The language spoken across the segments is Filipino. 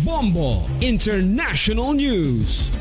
Bombo International News.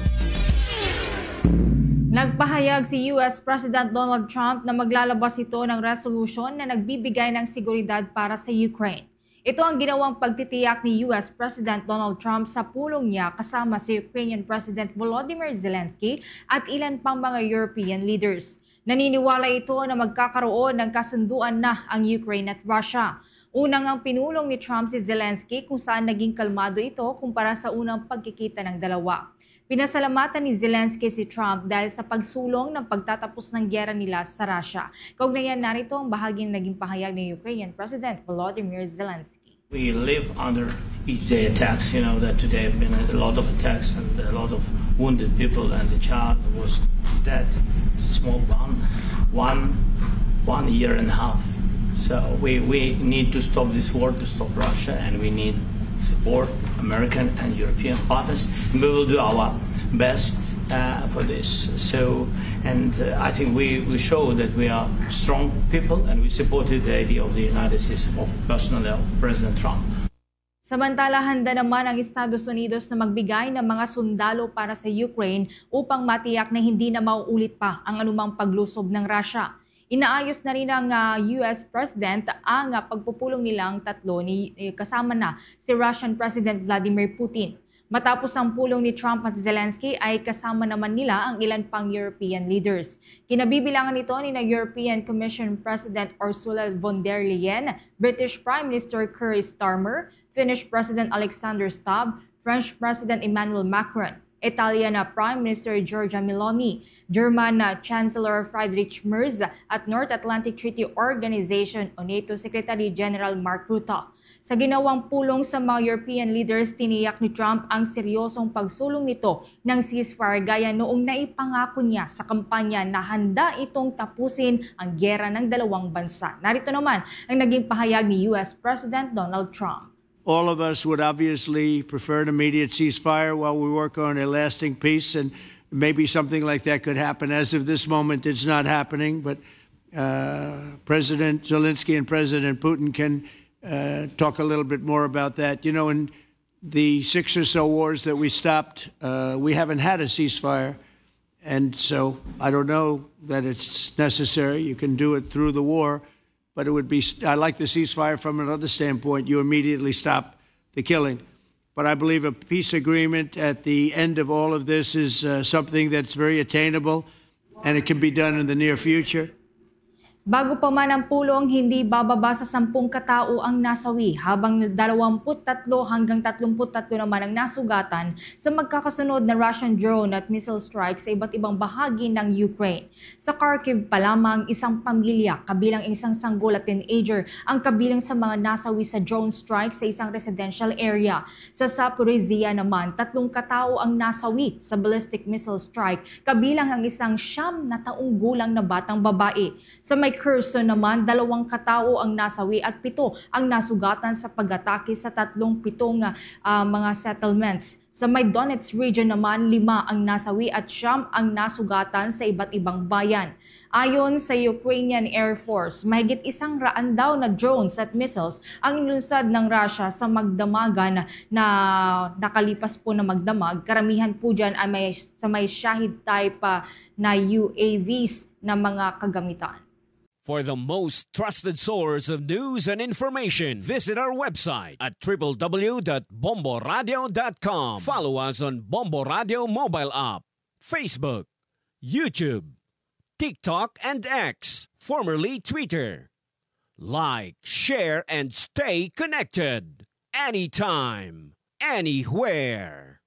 Nagpahayag si US President Donald Trump na maglalabas ito ng resolusyon na nagbibigay ng seguridad para sa Ukraine. Ito ang ginawang pagtitiyak ni US President Donald Trump sa pulong niya kasama si Ukrainian President Volodymyr Zelensky at ilan pang mga European leaders. Naniniwala ito na magkakaroon ng kasunduan na ang Ukraine at Russia. Unang ang pinulong ni Trump si Zelensky kung saan naging kalmado ito kumpara sa unang pagkikita ng dalawa. Pinasalamatan ni Zelensky si Trump dahil sa pagsulong ng pagtatapos ng giyera nila sa Russia. Kaugnayan narito ang bahaging naging pahayag ni Ukrainian President Volodymyr Zelensky. We live under each day attacks, that today have been a lot of attacks and a lot of wounded people, and the child was dead, small one year and a half. So we need to stop this war, to stop Russia, and we need support American and European partners. And we will do our best for this. I think we show that we are strong people, and we supported the idea of the United States, personally of President Trump. Samantala, handa naman ang Estados Unidos na magbigay ng mga sundalo para sa Ukraine upang matiyak na hindi na mauulit pa ang anumang paglusob ng Russia. Inaayos na rin ng US President ang pagpupulong nilang tatlo kasama na si Russian President Vladimir Putin. Matapos ang pulong ni Trump at Zelensky ay kasama naman nila ang ilan pang European leaders. Kinabibilangan ito ni European Commission President Ursula von der Leyen, British Prime Minister Keir Starmer, Finnish President Alexander Stubb, French President Emmanuel Macron, Italian Prime Minister Giorgia Meloni, German Chancellor Friedrich Merz at North Atlantic Treaty Organization o NATO Secretary General Mark Rutte. Sa ginawang pulong sa mga European leaders, tiniyak ni Trump ang seryosong pagsulong nito ng ceasefire gaya noong naipangako niya sa kampanya na handa itong tapusin ang giyera ng dalawang bansa. Narito naman ang naging pahayag ni US President Donald Trump. All of us would obviously prefer an immediate ceasefire while we work on a lasting peace, and maybe something like that could happen. As of this moment, it's not happening, but President Zelensky and President Putin can talk a little bit more about that. In the 6 or so wars that we stopped, we haven't had a ceasefire, and so I don't know that it's necessary. You can do it through the war. But I like the ceasefire from another standpoint. You immediately stop the killing. But I believe a peace agreement at the end of all of this is something that's very attainable, and it can be done in the near future. Bago pa man ang pulong, hindi bababa sa 10 katao ang nasawi habang 23 hanggang 33 naman ang nasugatan sa magkakasunod na Russian drone at missile strikes sa iba't ibang bahagi ng Ukraine. Sa Kharkiv pa lamang, isang pamilya kabilang isang sanggol at teenager ang kabilang sa mga nasawi sa drone strike sa isang residential area. Sa Zaporizhia naman, 3 katao ang nasawi sa ballistic missile strike kabilang ang isang 9 na taong gulang na batang babae. Sa may Kherson naman, 2 katao ang nasawi at 7 ang nasugatan sa pag-atake sa 37 mga settlements. Sa may Donetsk region naman, 5 ang nasawi at 9 ang nasugatan sa iba't ibang bayan. Ayon sa Ukrainian Air Force, mahigit 100 daw na drones at missiles ang inilunsad ng Russia sa magdamagan na nakalipas po na magdamag. Karamihan po dyan ay sa may Shahid type na UAVs na mga kagamitan. For the most trusted source of news and information, visit our website at www.bomboradio.com. Follow us on Bombo Radio mobile app, Facebook, YouTube, TikTok, and X, formerly Twitter. Like, share, and stay connected. Anytime, anywhere.